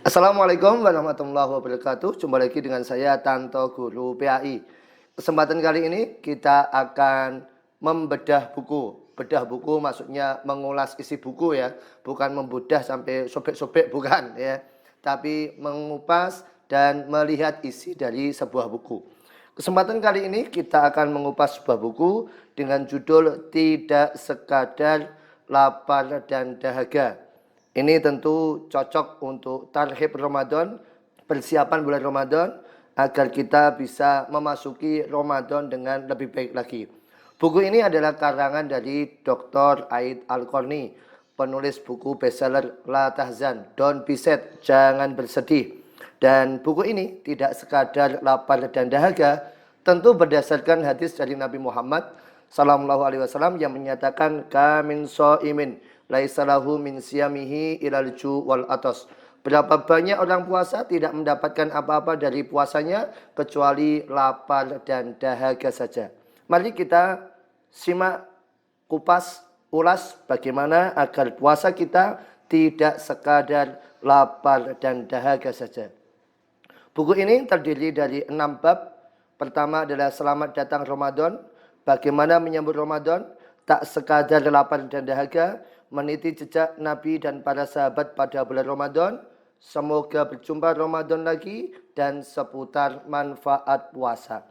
Assalamualaikum warahmatullahi wabarakatuh. Jumpa lagi dengan saya Tanto Guru PAI. Kesempatan kali ini kita akan membedah buku. Bedah buku maksudnya mengulas isi buku ya, bukan membedah sampai sobek-sobek bukan ya. Tapi mengupas dan melihat isi dari sebuah buku. Kesempatan kali ini kita akan mengupas sebuah buku dengan judul Tidak Sekadar Lapar dan Dahaga. Ini tentu cocok untuk tarhib Ramadan, persiapan bulan Ramadan, agar kita bisa memasuki Ramadan dengan lebih baik lagi. Buku ini adalah karangan dari Dr. Aid Al-Qarni, penulis buku bestseller La Tahzan, Don't Be Sad, Jangan Bersedih. Dan buku ini tidak sekadar lapar dan dahaga, tentu berdasarkan hadis dari Nabi Muhammad SAW yang menyatakan kamin so'imin laisalahu min siyamihi ilal ju wal atos. Berapa banyak orang puasa tidak mendapatkan apa-apa dari puasanya kecuali lapar dan dahaga saja. Mari kita simak, kupas, ulas bagaimana agar puasa kita tidak sekadar lapar dan dahaga saja. Buku ini terdiri dari 6 bab. Pertama adalah selamat datang Ramadan, bagaimana menyambut Ramadan, tak sekadar lapar dan dahaga, meniti jejak Nabi dan para sahabat pada bulan Ramadan, semoga berjumpa Ramadan lagi, dan seputar manfaat puasa.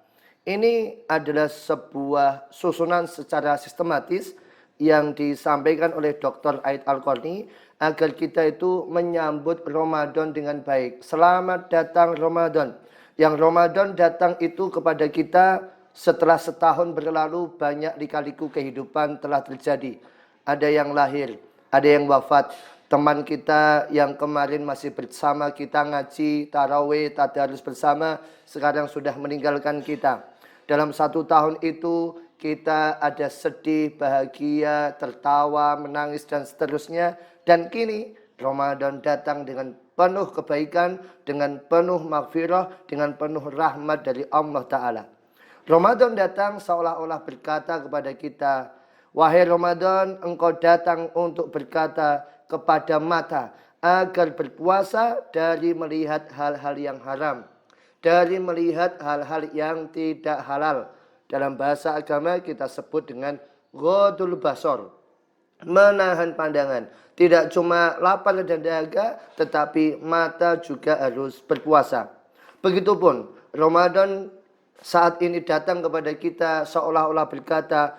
Ini adalah sebuah susunan secara sistematis yang disampaikan oleh Dr. Aid Al-Qarni agar kita itu menyambut Ramadan dengan baik. Selamat datang Ramadan. Yang Ramadan datang itu kepada kita setelah setahun berlalu, banyak lika-liku kehidupan telah terjadi. Ada yang lahir, ada yang wafat. Teman kita yang kemarin masih bersama kita ngaji, tarawih, tadarus bersama, sekarang sudah meninggalkan kita. Dalam 1 tahun itu kita ada sedih, bahagia, tertawa, menangis dan seterusnya. Dan kini Ramadan datang dengan penuh kebaikan, dengan penuh maghfirah, dengan penuh rahmat dari Allah Ta'ala. Ramadan datang seolah-olah berkata kepada kita, wahai Ramadan, engkau datang untuk berkata kepada mata agar berpuasa dari melihat hal-hal yang haram, dari melihat hal-hal yang tidak halal. Dalam bahasa agama kita sebut dengan ghadul basar, menahan pandangan. Tidak cuma lapar dan dahaga, tetapi mata juga harus berpuasa. Begitupun Ramadan saat ini datang kepada kita seolah-olah berkata,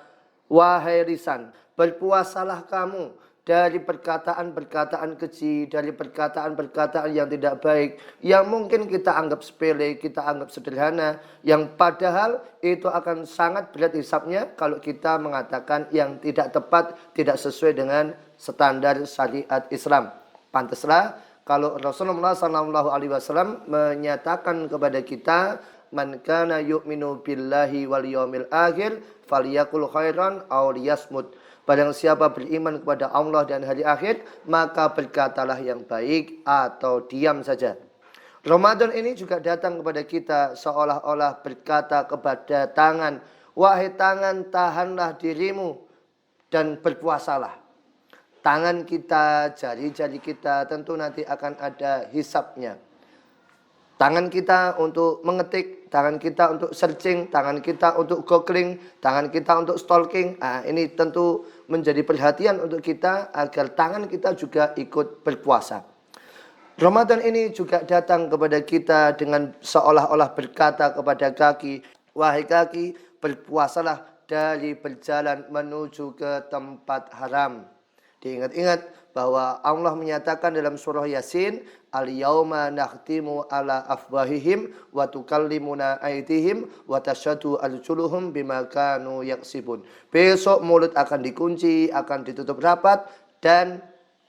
wahai lisan, berpuasalah kamu dari perkataan-perkataan keji, dari perkataan-perkataan yang tidak baik, yang mungkin kita anggap sepele, kita anggap sederhana, yang padahal itu akan sangat berat hisabnya kalau kita mengatakan yang tidak tepat, tidak sesuai dengan standar syariat Islam. Pantaslah kalau Rasulullah SAW menyatakan kepada kita, man kana yu'minu billahi wal yawmil akhir falyakul khairan aw liyasmut. Barang siapa beriman kepada Allah dan hari akhir, maka berkatalah yang baik atau diam saja. Ramadan ini juga datang kepada kita seolah-olah berkata kepada tangan, wahai tangan, tahanlah dirimu dan berpuasalah. Tangan kita, jari-jari kita tentu nanti akan ada hisabnya. Tangan kita untuk mengetik, tangan kita untuk searching, tangan kita untuk googling, tangan kita untuk stalking. Ini tentu menjadi perhatian untuk kita agar tangan kita juga ikut berpuasa. Ramadan ini juga datang kepada kita dengan seolah-olah berkata kepada kaki, wahai kaki, berpuasalah dari berjalan menuju ke tempat haram. Diingat-ingat bahwa Allah menyatakan dalam surah Yasin, al-yauma nakhtimu ala afwahihim wa tukallimuna aydihim wa tashhadu arjuluhum bima kanu yaksibun. Besok mulut akan dikunci, akan ditutup rapat, dan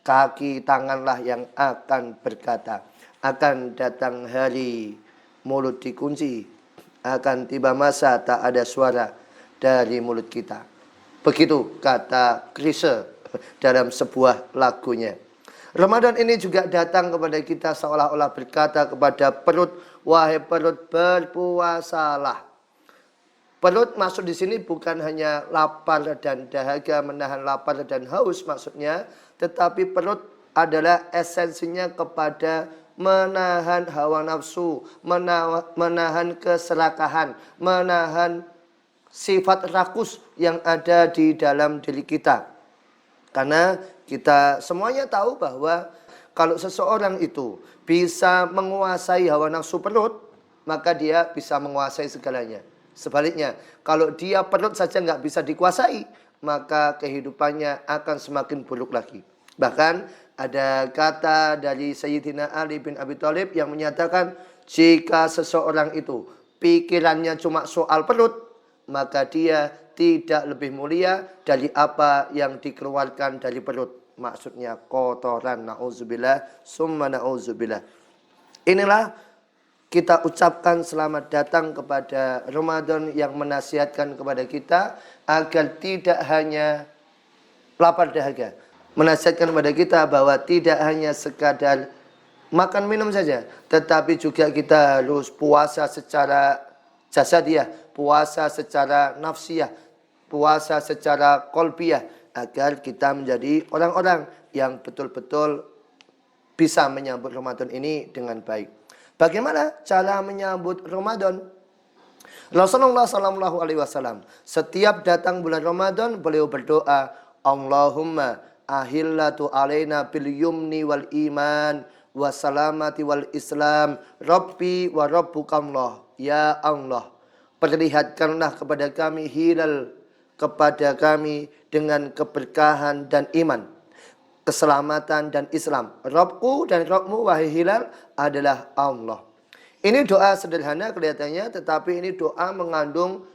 kaki tanganlah yang akan berkata. Akan datang hari mulut dikunci, akan tiba masa tak ada suara dari mulut kita. Begitu kata Chrisye dalam sebuah lagunya. Ramadan ini juga datang kepada kita seolah-olah berkata kepada perut, wahai perut, berpuasalah. Perut maksud di sini bukan hanya lapar dan dahaga, menahan lapar dan haus maksudnya, tetapi perut adalah esensinya kepada menahan hawa nafsu, menahan keserakahan, menahan sifat rakus yang ada di dalam diri kita. Karena kita semuanya tahu bahwa kalau seseorang itu bisa menguasai hawa nafsu perut, maka dia bisa menguasai segalanya. Sebaliknya, kalau dia perut saja nggak bisa dikuasai, maka kehidupannya akan semakin buruk lagi. Bahkan ada kata dari Sayyidina Ali bin Abi Thalib yang menyatakan, jika seseorang itu pikirannya cuma soal perut, maka dia tidak lebih mulia dari apa yang dikeluarkan dari perut. Maksudnya kotoran, na'udzubillah, summa na'udzubillah. Inilah kita ucapkan selamat datang kepada Ramadan yang menasihatkan kepada kita agar tidak hanya lapar dahaga. Menasihatkan kepada kita bahwa tidak hanya sekadar makan minum saja, tetapi juga kita harus puasa secara jasadiah, puasa secara nafsiyah, puasa secara kolbiyah, agar kita menjadi orang-orang yang betul-betul bisa menyambut Ramadan ini dengan baik. Bagaimana cara menyambut Ramadan? Rasulullah SAW setiap datang bulan Ramadan beliau berdoa, Allahumma ahillatu alaina bil yumni wal iman wassalamati wal islam Rabbi wa Rabbukamlah. Ya Allah, perlihatkanlah kepada kami hilal kepada kami dengan keberkahan dan iman, keselamatan dan Islam. Rabbku dan Rabbmu wahai hilal adalah Allah. Ini doa sederhana kelihatannya, tetapi ini doa mengandung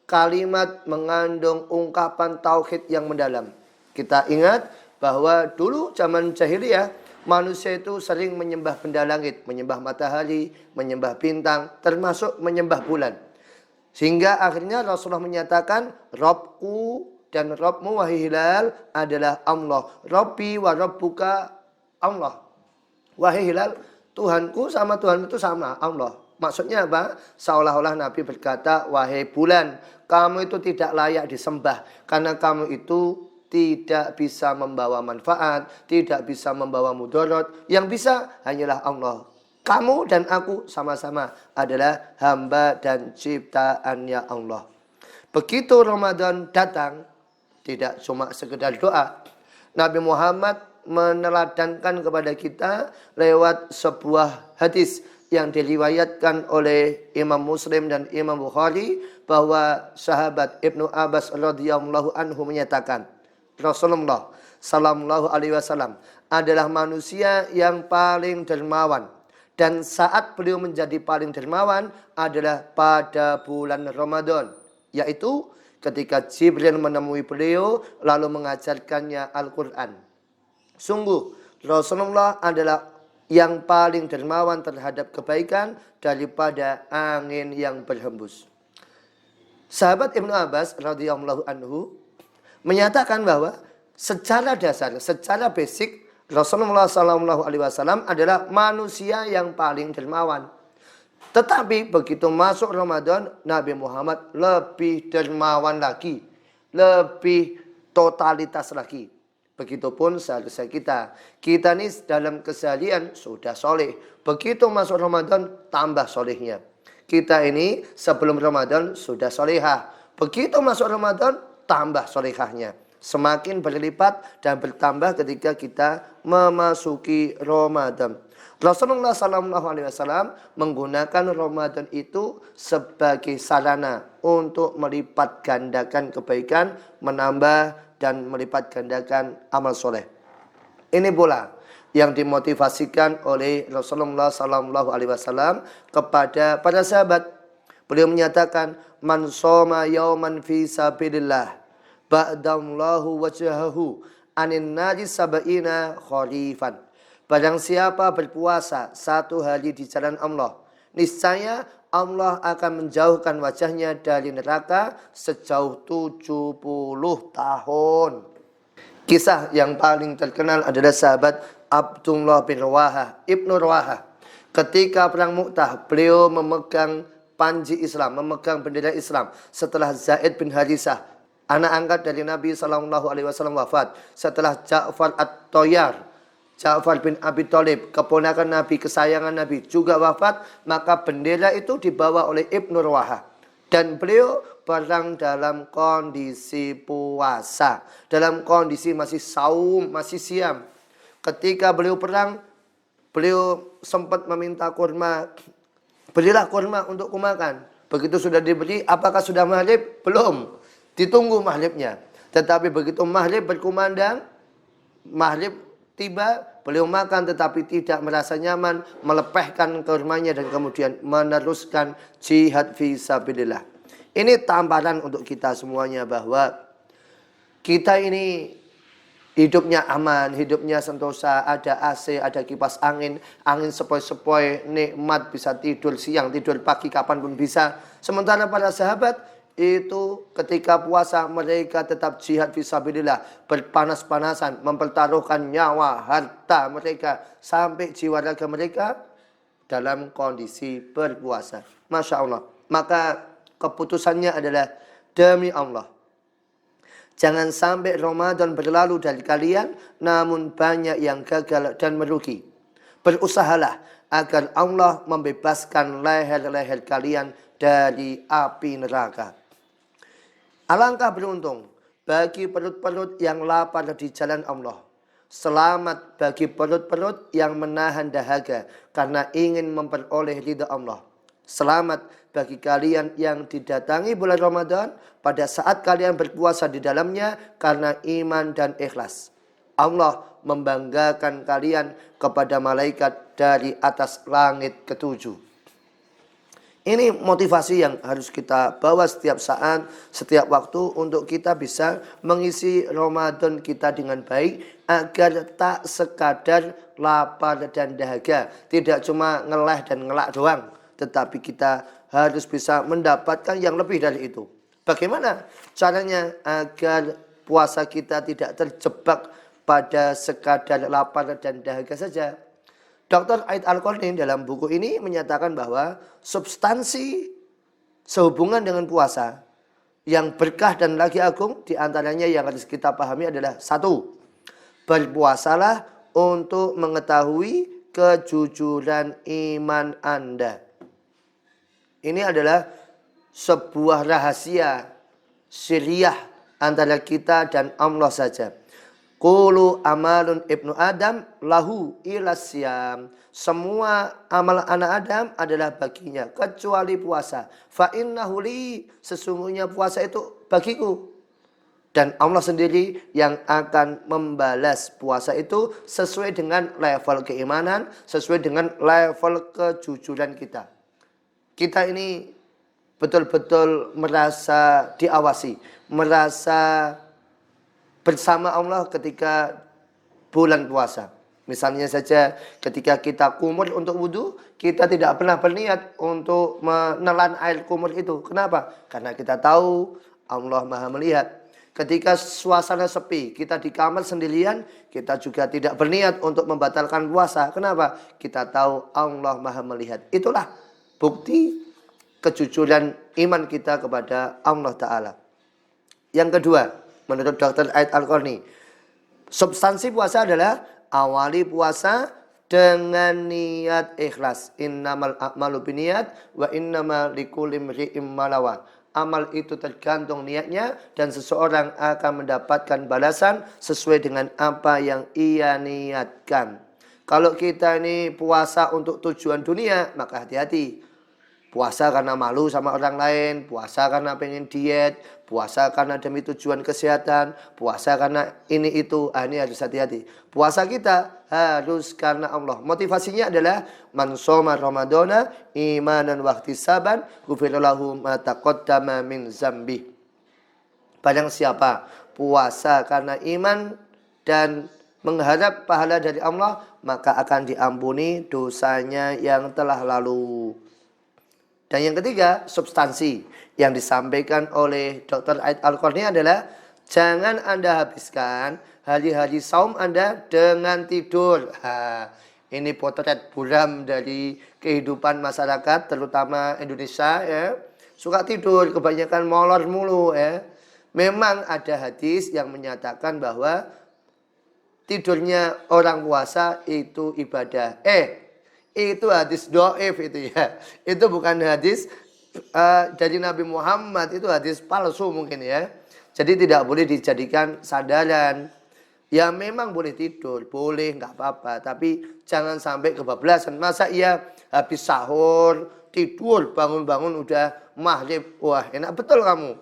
kalimat, mengandung ungkapan tauhid yang mendalam. Kita ingat bahwa dulu zaman jahiliyah manusia itu sering menyembah benda langit, menyembah matahari, menyembah bintang, termasuk menyembah bulan. Sehingga akhirnya Rasulullah menyatakan, Rabbku dan Rabbmu wahai hilal adalah Allah. Rabbi wa Rabbuka Allah. Wahai hilal, Tuhanku sama Tuhan itu sama, Allah. Maksudnya apa? Seolah-olah Nabi berkata, wahai bulan, kamu itu tidak layak disembah. Karena kamu itu tidak bisa membawa manfaat, tidak bisa membawa mudarat. Yang bisa hanyalah Allah. Kamu dan aku sama-sama adalah hamba dan ciptaannya Allah. Begitu Ramadan datang, tidak cuma sekedar doa. Nabi Muhammad meneladankan kepada kita lewat sebuah hadis yang diriwayatkan oleh Imam Muslim dan Imam Bukhari, bahwa sahabat Ibnu Abbas radhiyallahu anhu menyatakan, Rasulullah sallallahu alaihi wasallam adalah manusia yang paling dermawan, dan saat beliau menjadi paling dermawan adalah pada bulan Ramadan, yaitu ketika Jibril menemui beliau lalu mengajarkannya Al-Quran. Sungguh Rasulullah adalah yang paling dermawan terhadap kebaikan daripada angin yang berhembus. Sahabat Ibnu Abbas radhiyallahu anhu menyatakan bahwa secara dasar, secara basic, Rasulullah SAW adalah manusia yang paling dermawan. Tetapi begitu masuk Ramadan, Nabi Muhammad lebih dermawan lagi, lebih totalitas lagi. Begitupun seharusnya kita. Kita ini dalam keseharian sudah soleh. Begitu masuk Ramadan, tambah solehnya. Kita ini sebelum Ramadan sudah solehah. Begitu masuk Ramadan, tambah solehahnya. Semakin berlipat dan bertambah ketika kita memasuki Ramadan. Rasulullah SAW menggunakan Ramadan itu sebagai sarana untuk melipat gandakan kebaikan, menambah dan melipat gandakan amal soleh. Ini pula yang dimotivasikan oleh Rasulullah SAW kepada para sahabat. Beliau menyatakan, man shoma yauman fi sabilillah ba'dallahu wajhahu anin najis sab'ina kharifan. Barang siapa berpuasa satu hari di jalan Allah, niscaya Allah akan menjauhkan wajahnya dari neraka sejauh 70 tahun. Kisah yang paling terkenal adalah sahabat Abdullah bin Rawahah, Ibnu Rawahah. Ketika perang Mu'tah, beliau memegang panji Islam, memegang bendera Islam setelah Zaid bin Harithah, anak angkat dari Nabi SAW wafat, setelah Ja'far at-Tayyar Ja'far bin Abi Thalib, keponakan Nabi, kesayangan Nabi, juga wafat, maka bendera itu dibawa oleh Ibnu Ruwahah. Dan beliau perang dalam kondisi puasa, dalam kondisi masih saum, masih siam. Ketika beliau perang, beliau sempat meminta kurma, berilah kurma untuk kumakan. Begitu sudah diberi, apakah sudah maghrib? Belum. Ditunggu maghribnya. Tetapi begitu maghrib berkumandang, maghrib tiba, beliau makan tetapi tidak merasa nyaman, melepehkan kurmanya dan kemudian meneruskan jihad fisabilillah. Ini tamparan untuk kita semuanya bahwa kita ini hidupnya aman, hidupnya sentosa, ada AC, ada kipas angin, angin sepoi-sepoi, nikmat, bisa tidur siang, tidur pagi, kapanpun bisa. Sementara para sahabat itu ketika puasa mereka tetap jihad fisabilillah, berpanas-panasan, mempertaruhkan nyawa, harta mereka, sampai jiwa raga mereka dalam kondisi berpuasa. Masya Allah. Maka keputusannya adalah, demi Allah, jangan sampai Ramadan berlalu dari kalian namun banyak yang gagal dan merugi. Berusahalah agar Allah membebaskan leher-leher kalian dari api neraka. Alangkah beruntung bagi perut-perut yang lapar di jalan Allah. Selamat bagi perut-perut yang menahan dahaga karena ingin memperoleh ridha Allah. Selamat bagi kalian yang didatangi bulan Ramadan pada saat kalian berpuasa di dalamnya karena iman dan ikhlas. Allah membanggakan kalian kepada malaikat dari atas langit ketujuh. Ini motivasi yang harus kita bawa setiap saat, setiap waktu untuk kita bisa mengisi Ramadan kita dengan baik agar tak sekadar lapar dan dahaga, tidak cuma ngeleh dan ngelak doang, tetapi kita harus bisa mendapatkan yang lebih dari itu. Bagaimana caranya agar puasa kita tidak terjebak pada sekadar lapar dan dahaga saja? Dr. Aid Al-Qarni dalam buku ini menyatakan bahwa substansi sehubungan dengan puasa yang berkah dan lagi agung diantaranya yang harus kita pahami adalah: satu, berpuasalah untuk mengetahui kejujuran iman Anda. Ini adalah sebuah rahasia sirriyah antara kita dan Allah saja. Qulu amalun ibnu Adam lahu ilasyam. Semua amal anak Adam adalah baginya kecuali puasa. Fa innahu li, sesungguhnya puasa itu bagiku. Dan Allah sendiri yang akan membalas puasa itu sesuai dengan level keimanan, sesuai dengan level kejujuran kita. Kita ini betul-betul merasa diawasi, merasa bersama Allah ketika bulan puasa. Misalnya saja ketika kita kumur untuk wudhu, kita tidak pernah berniat untuk menelan air kumur itu. Kenapa? Karena kita tahu Allah Maha melihat. Ketika suasana sepi, kita di kamar sendirian, kita juga tidak berniat untuk membatalkan puasa. Kenapa? Kita tahu Allah Maha melihat. Itulah bukti kejujuran iman kita kepada Allah Ta'ala. Yang kedua, menurut Dr. Aid Al-Qarni, substansi puasa adalah awali puasa dengan niat ikhlas. Innamal a'malu binniyat wa innamal likulli imri'in ma nawa. Amal itu tergantung niatnya dan seseorang akan mendapatkan balasan sesuai dengan apa yang ia niatkan. Kalau kita ini puasa untuk tujuan dunia, maka hati-hati. Puasa karena malu sama orang lain, puasa karena pengen diet, puasa karena demi tujuan kesehatan, puasa karena ini itu. Ini harus hati-hati. Puasa kita harus karena Allah. Motivasinya adalah man shoma ramadhana imanan wa ihtisaban ghufira lahu ma taqaddama min zambi. Barang siapa puasa karena iman dan mengharap pahala dari Allah, maka akan diampuni dosanya yang telah lalu. Dan yang ketiga, substansi yang disampaikan oleh Dr. Aid Al-Qarni adalah jangan Anda habiskan hari-hari saum Anda dengan tidur. Ini potret buram dari kehidupan masyarakat, terutama Indonesia ya. Suka tidur, kebanyakan molor mulu ya. Memang ada hadis yang menyatakan bahwa tidurnya orang puasa itu ibadah. Itu hadis dhaif itu ya. Itu bukan hadis dari Nabi Muhammad, itu hadis palsu mungkin ya. Jadi tidak boleh dijadikan sandaran. Ya memang boleh tidur, boleh nggak apa-apa, tapi jangan sampai kebablasan. Masa iya habis sahur, tidur, bangun-bangun udah maghrib. Wah, enak betul kamu.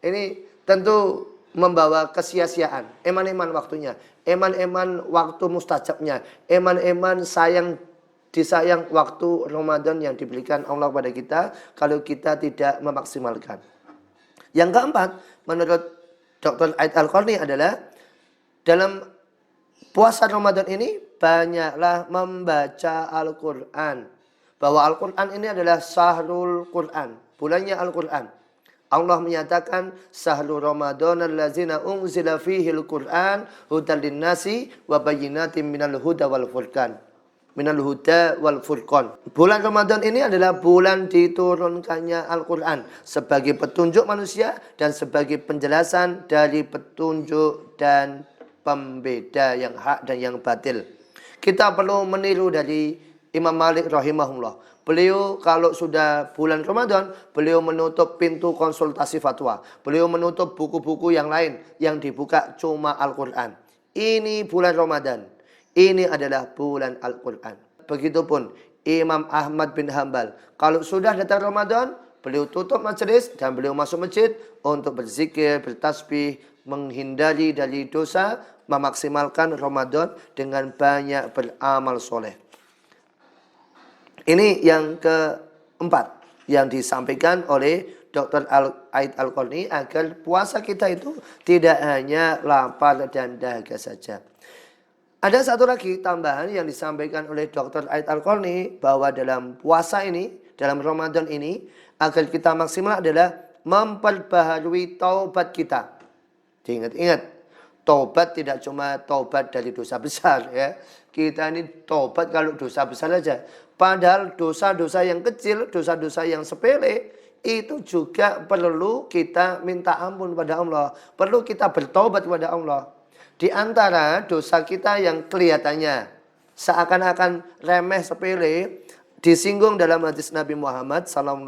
Ini tentu membawa kesia-siaan. Eman-eman waktunya, eman-eman waktu mustajabnya, eman-eman disayang waktu Ramadan yang diberikan Allah pada kita kalau kita tidak memaksimalkan. Yang keempat, menurut Dr. Aid Al-Qarni adalah dalam puasa Ramadan ini banyaklah membaca Al-Quran. Bahwa Al-Quran ini adalah Syahrul Quran, bulannya Al-Quran. Allah menyatakan Syahrul Ramadan allazina unzila fihil Quran hudan linnasi wa bayyinatin minal huda wal furqan. Minal huda wal furqan. Bulan Ramadan ini adalah bulan diturunkannya Al-Quran sebagai petunjuk manusia dan sebagai penjelasan dari petunjuk dan pembeda yang hak dan yang batil. Kita perlu meniru dari Imam Malik rahimahullah. Beliau kalau sudah bulan Ramadan, beliau menutup pintu konsultasi fatwa. Beliau menutup buku-buku yang lain yang dibuka cuma Al-Quran. Ini bulan Ramadan. Ini adalah bulan Al-Quran. Begitupun Imam Ahmad bin Hanbal. Kalau sudah datang Ramadan, beliau tutup majelis dan beliau masuk masjid untuk berzikir, bertasbih, menghindari dari dosa, memaksimalkan Ramadan dengan banyak beramal soleh. Ini yang keempat yang disampaikan oleh Dr. Aid Al-Qarni agar puasa kita itu tidak hanya lapar dan dahaga saja. Ada satu lagi tambahan yang disampaikan oleh Dr. Aid Al-Qarni bahwa dalam puasa ini, dalam Ramadan ini, agar kita maksimal adalah memperbaharui taubat kita. Diingat-ingat, taubat tidak cuma taubat dari dosa besar ya. Kita ini taubat kalau dosa besar saja. Padahal dosa-dosa yang kecil, dosa-dosa yang sepele itu juga perlu kita minta ampun pada Allah. Perlu kita bertaubat kepada Allah. Di antara dosa kita yang kelihatannya seakan-akan remeh sepele, disinggung dalam hadis Nabi Muhammad SAW.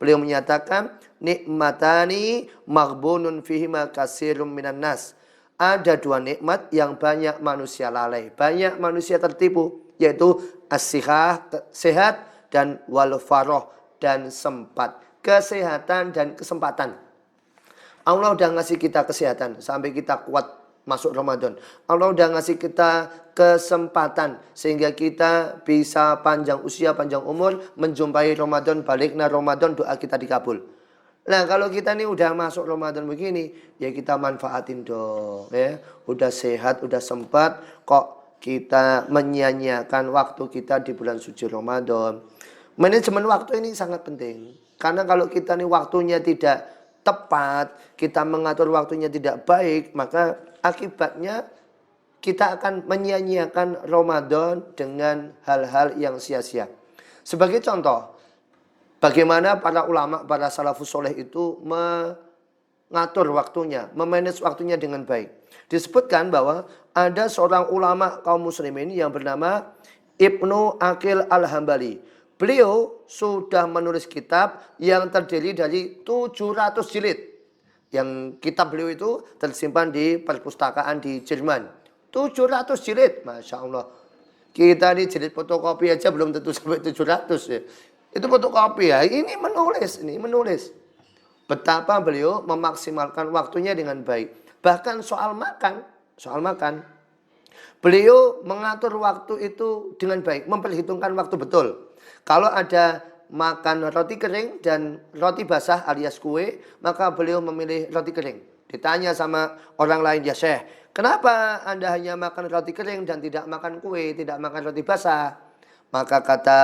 Beliau menyatakan, nikmatani maghbunun fihima katsirun minan nas. Ada dua nikmat yang banyak manusia lalai, banyak manusia tertipu, yaitu sehat dan wal faroh dan sempat. Kesehatan dan kesempatan. Allah udah ngasih kita kesehatan sampai kita kuat masuk Ramadan. Allah udah ngasih kita kesempatan sehingga kita bisa panjang usia, panjang umur, menjumpai Ramadan, balikna Ramadan, doa kita dikabul. Nah, kalau kita nih udah masuk Ramadan begini, ya kita manfaatin dong ya. Udah sehat, udah sempat, kok kita menyia-nyiakan waktu kita di bulan suci Ramadan. Manajemen waktu ini sangat penting. Karena kalau kita nih waktunya tidak tepat, kita mengatur waktunya tidak baik, maka akibatnya kita akan menyia-nyiakan Ramadan dengan hal-hal yang sia-sia. Sebagai contoh, bagaimana para ulama, para salafus soleh itu mengatur waktunya, memanage waktunya dengan baik. Disebutkan bahwa ada seorang ulama kaum muslimin yang bernama Ibnu Aqil Al-Hambali. Beliau sudah menulis kitab yang terdiri dari 700 jilid. Yang kitab beliau itu tersimpan di perpustakaan di Jerman. 700 jilid, Masya Allah. Kita ini jilid fotokopi aja belum tentu sampai 700 ya. Itu fotokopi ya, ini menulis. Betapa beliau memaksimalkan waktunya dengan baik. Bahkan soal makan. Beliau mengatur waktu itu dengan baik, memperhitungkan waktu betul. Kalau ada makan roti kering dan roti basah alias kue, maka beliau memilih roti kering. Ditanya sama orang lain, ya Syekh, kenapa Anda hanya makan roti kering dan tidak makan kue, tidak makan roti basah? Maka kata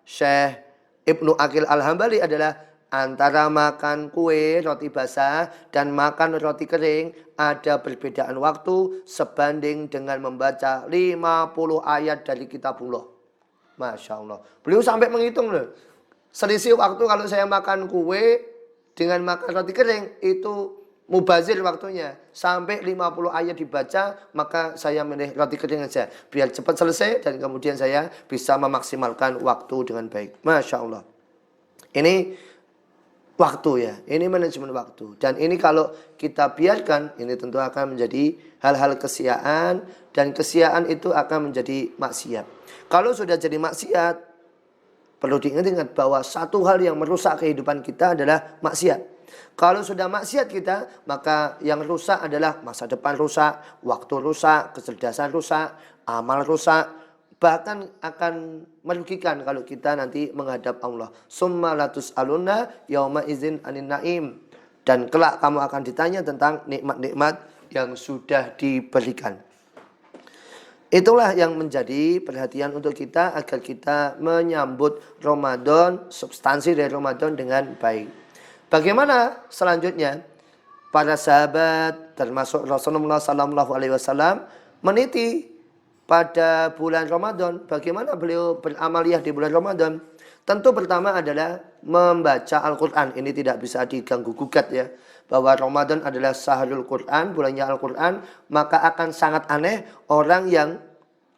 Syekh Ibnu Aqil Al-Hambali adalah antara makan kue, roti basah, dan makan roti kering ada perbedaan waktu sebanding dengan membaca 50 ayat dari kitabullah. Masya Allah. Beliau sampai menghitung loh. Selisih waktu kalau saya makan kue dengan makan roti kering itu mubazir waktunya. Sampai 50 ayat dibaca, maka saya milih roti kering saja. Biar cepat selesai dan kemudian saya bisa memaksimalkan waktu dengan baik. Masya Allah. Ini waktu ya, ini manajemen waktu. Dan ini kalau kita biarkan, ini tentu akan menjadi hal-hal kesiaan. Dan kesiaan itu akan menjadi maksiat. Kalau sudah jadi maksiat, perlu diingat bahwa satu hal yang merusak kehidupan kita adalah maksiat. Kalau sudah maksiat kita, maka yang rusak adalah masa depan rusak, waktu rusak, kecerdasan rusak, amal rusak. Bahkan akan merugikan kalau kita nanti menghadap Allah. Summa latus aluna yauma izin anin naim. Dan kelak kamu akan ditanya tentang nikmat-nikmat yang sudah diberikan. Itulah yang menjadi perhatian untuk kita agar kita menyambut Ramadan, substansi dari Ramadan dengan baik. Bagaimana selanjutnya? Para sahabat termasuk Rasulullah SAW meniti pada bulan Ramadan. Bagaimana beliau beramaliyah di bulan Ramadan? Tentu pertama adalah membaca Al-Quran. Ini tidak bisa diganggu gugat ya. Bahwa Ramadan adalah Syahrul Quran, bulannya Al-Quran. Maka akan sangat aneh orang yang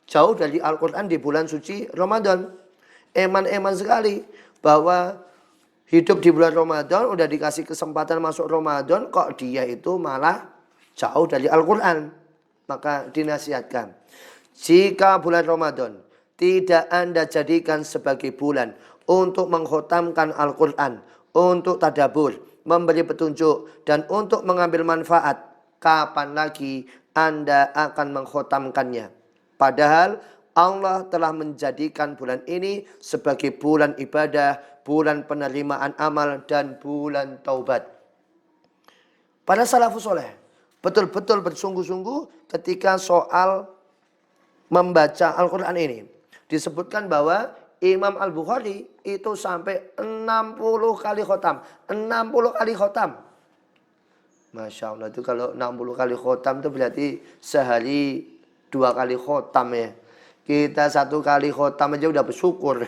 jauh dari Al-Quran di bulan suci Ramadan. Eman-eman sekali bahwa hidup di bulan Ramadan, udah dikasih kesempatan masuk Ramadan, kok dia itu malah jauh dari Al-Quran. Maka dinasihatkan, jika bulan Ramadan tidak Anda jadikan sebagai bulan untuk mengkhotamkan Al-Quran, untuk tadabbur, memberi petunjuk, dan untuk mengambil manfaat, kapan lagi Anda akan mengkhotamkannya? Padahal Allah telah menjadikan bulan ini sebagai bulan ibadah, bulan penerimaan amal, dan bulan taubat. Para salafus soleh betul-betul bersungguh-sungguh ketika soal membaca Al-Quran ini. Disebutkan bahwa Imam Al-Bukhari itu sampai 60 kali khotam. 60 kali khotam. Masya Allah, itu kalau 60 kali khotam itu berarti sehari 2 kali khotam ya. Kita 1 kali khotam aja udah bersyukur.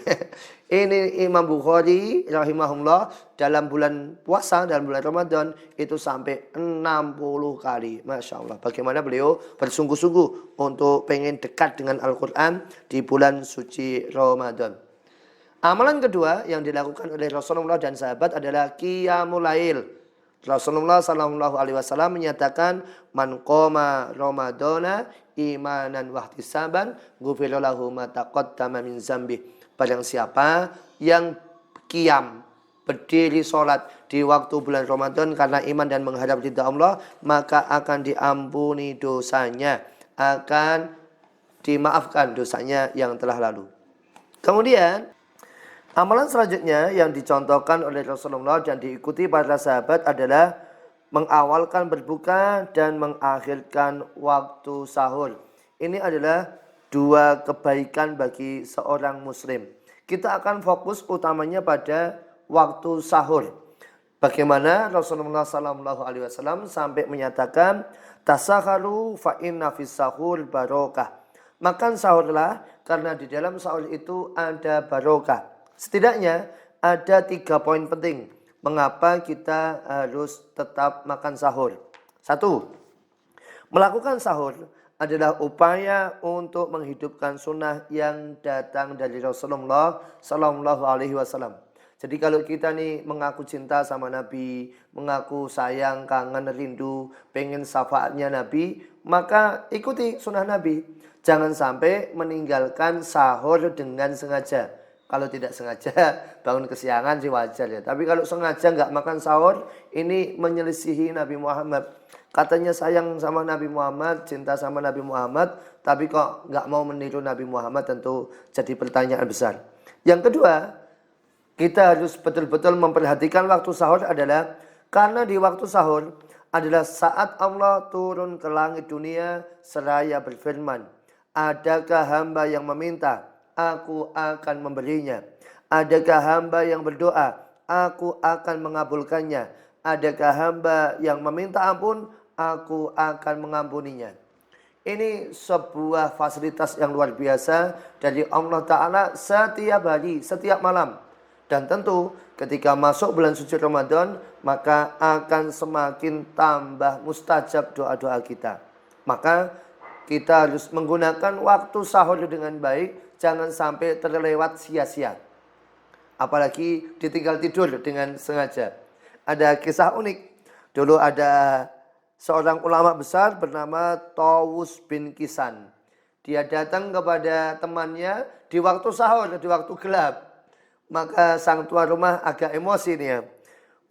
Ini Imam Bukhari rahimahullah dalam bulan puasa, dalam bulan Ramadan itu sampai 60 kali. Masya Allah. Bagaimana beliau bersungguh-sungguh untuk pengen dekat dengan Al-Quran di bulan suci Ramadan. Amalan kedua yang dilakukan oleh Rasulullah dan sahabat adalah Qiyamul Lail. Rasulullah SAW menyatakan, man qoma Ramadana imanan wahtisaban ghufira lahu ma taqaddama min dzambi. Barang siapa yang qiyam, berdiri sholat di waktu bulan Ramadan karena iman dan menghadap ridha Allah, maka akan diampuni dosanya, akan dimaafkan dosanya yang telah lalu. Kemudian amalan selanjutnya yang dicontohkan oleh Rasulullah dan diikuti para sahabat adalah mengawalkan berbuka dan mengakhirkan waktu sahur. Ini adalah 2 kebaikan bagi seorang muslim. Kita akan fokus utamanya pada waktu sahur. Bagaimana Rasulullah SAW sampai menyatakan, tasakharu fa inna fis sahur barokah. Makan sahurlah karena di dalam sahur itu ada barokah. Setidaknya ada 3 poin penting mengapa kita harus tetap makan sahur. 1. Melakukan sahur adalah upaya untuk menghidupkan sunnah yang datang dari Rasulullah SAW. Jadi kalau kita nih mengaku cinta sama Nabi, mengaku sayang, kangen, rindu, pengen syafaatnya Nabi, maka ikuti sunnah Nabi. Jangan sampai meninggalkan sahur dengan sengaja. Kalau tidak sengaja bangun kesiangan sih wajar ya. Tapi kalau sengaja nggak makan sahur, ini menyelisihi Nabi Muhammad. Katanya sayang sama Nabi Muhammad, cinta sama Nabi Muhammad, tapi kok nggak mau meniru Nabi Muhammad, tentu jadi pertanyaan besar. Yang kedua, kita harus betul-betul memperhatikan waktu sahur adalah karena di waktu sahur adalah saat Allah turun ke langit dunia seraya berfirman, adakah hamba yang meminta, aku akan memberinya. Adakah hamba yang berdoa, aku akan mengabulkannya. Adakah hamba yang meminta ampun, aku akan mengampuninya. Ini sebuah fasilitas yang luar biasa dari Allah Ta'ala setiap hari, setiap malam. Dan tentu ketika masuk bulan suci Ramadan, maka akan semakin tambah mustajab doa-doa kita. Maka kita harus menggunakan waktu sahur dengan baik, jangan sampai terlewat sia-sia. Apalagi ditinggal tidur dengan sengaja. Ada kisah unik. Dulu ada seorang ulama besar bernama Tawus bin Kisan. Dia datang kepada temannya di waktu sahur, di waktu gelap. Maka sang tuan rumah agak emosi nih.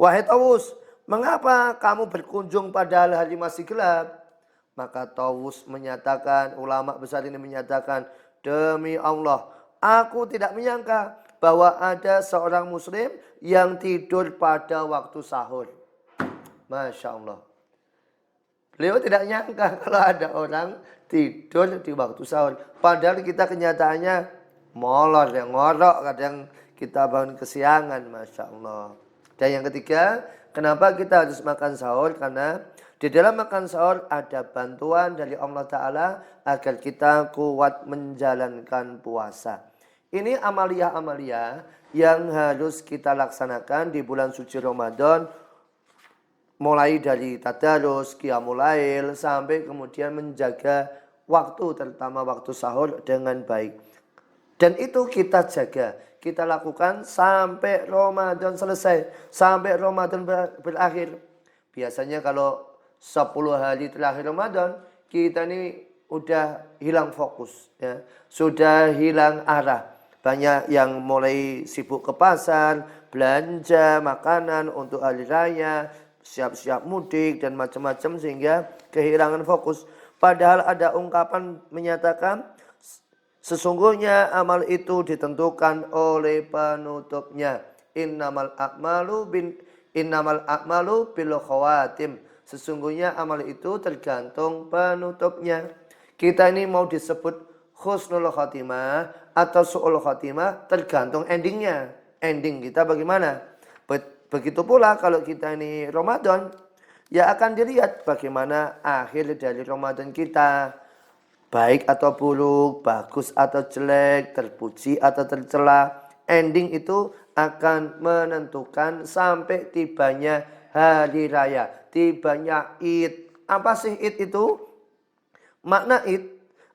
Wahai Tawus, mengapa kamu berkunjung padahal hari masih gelap? Maka Tawus menyatakan, ulama besar ini menyatakan, demi Allah, aku tidak menyangka bahwa ada seorang muslim yang tidur pada waktu sahur. Masya Allah. Beliau tidak nyangka kalau ada orang tidur di waktu sahur. Padahal kita kenyataannya molor, yang ngorok, kadang kita bangun kesiangan. Masya Allah. Dan yang ketiga, kenapa kita harus makan sahur? Karena di dalam makan sahur ada bantuan dari Allah Ta'ala agar kita kuat menjalankan puasa. Ini amalia-amalia yang harus kita laksanakan di bulan suci Ramadan. Mulai dari tadarus, qiyamul lail, sampai kemudian menjaga waktu, terutama waktu sahur dengan baik. Dan itu kita jaga, kita lakukan sampai Ramadan selesai, sampai Ramadan berakhir. Biasanya kalau 10 hari terakhir Ramadan, kita ini udah hilang fokus, ya, sudah hilang arah. Banyak yang mulai sibuk ke pasar, belanja makanan untuk hari raya, siap-siap mudik dan macam-macam sehingga kehilangan fokus. Padahal ada ungkapan menyatakan sesungguhnya amal itu ditentukan oleh penutupnya. Innamal a'malu bil khawatim. Sesungguhnya amal itu tergantung penutupnya. Kita ini mau disebut husnul khatimah atau su'ul khatimah tergantung endingnya. Ending kita bagaimana? Begitu pula kalau kita ini Ramadan, ya akan dilihat bagaimana akhir dari Ramadan kita. Baik atau buruk, bagus atau jelek, terpuji atau tercela. Ending itu akan menentukan sampai tibanya hari raya, tibanya Id. Apa sih Id itu? Makna Id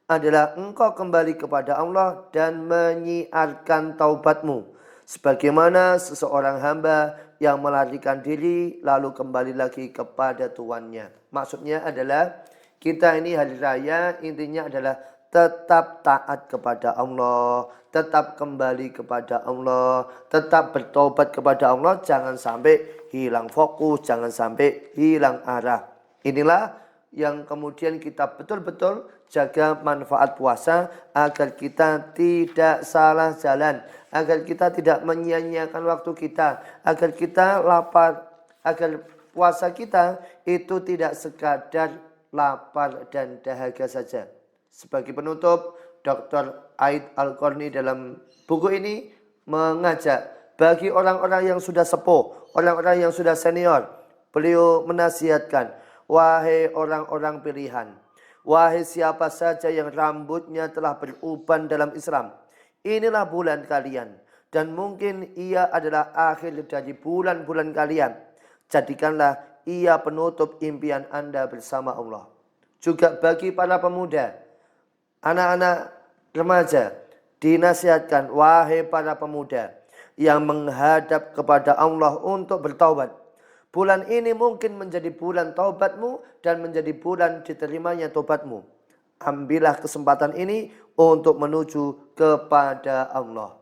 adalah engkau kembali kepada Allah dan menyiarkan taubatmu. Sebagaimana seseorang hamba yang melarikan diri lalu kembali lagi kepada tuannya. Maksudnya adalah kita ini hari raya intinya adalah tetap taat kepada Allah, tetap kembali kepada Allah, tetap bertobat kepada Allah, jangan sampai hilang fokus, jangan sampai hilang arah. Inilah yang kemudian kita betul-betul jaga manfaat puasa agar kita tidak salah jalan, agar kita tidak menyia-nyiakan waktu kita, agar kita lapar, agar puasa kita itu tidak sekadar lapar dan dahaga saja. Sebagai penutup, Dr. Aid Al-Qarni dalam buku ini mengajak bagi orang-orang yang sudah sepuh, orang-orang yang sudah senior, beliau menasihatkan, wahai orang-orang pilihan, wahai siapa saja yang rambutnya telah beruban dalam Islam, inilah bulan kalian dan mungkin ia adalah akhir dari bulan-bulan kalian. Jadikanlah ia penutup impian Anda bersama Allah. Juga bagi para pemuda, anak-anak remaja, dinasihatkan, wahai para pemuda yang menghadap kepada Allah untuk bertaubat. Bulan ini mungkin menjadi bulan taubatmu dan menjadi bulan diterimanya taubatmu. Ambillah kesempatan ini untuk menuju kepada Allah.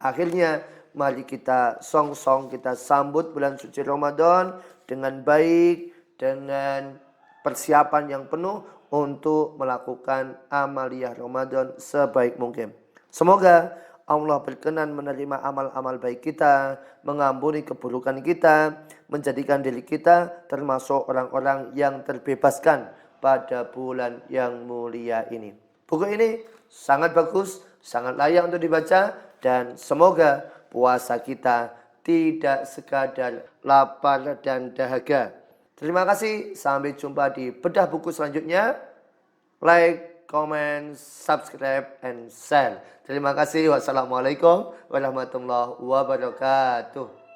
Akhirnya mari kita song-song, kita sambut bulan suci Ramadan dengan baik, dengan persiapan yang penuh untuk melakukan amaliyah Ramadan sebaik mungkin. Semoga Allah berkenan menerima amal-amal baik kita, mengampuni keburukan kita, menjadikan diri kita termasuk orang-orang yang terbebaskan pada bulan yang mulia ini. Buku ini sangat bagus, sangat layak untuk dibaca, dan semoga puasa kita tidak sekadar lapar dan dahaga. Terima kasih, sampai jumpa di bedah buku selanjutnya. Like, comment, subscribe, and share. Terima kasih. Wassalamualaikum warahmatullahi wabarakatuh.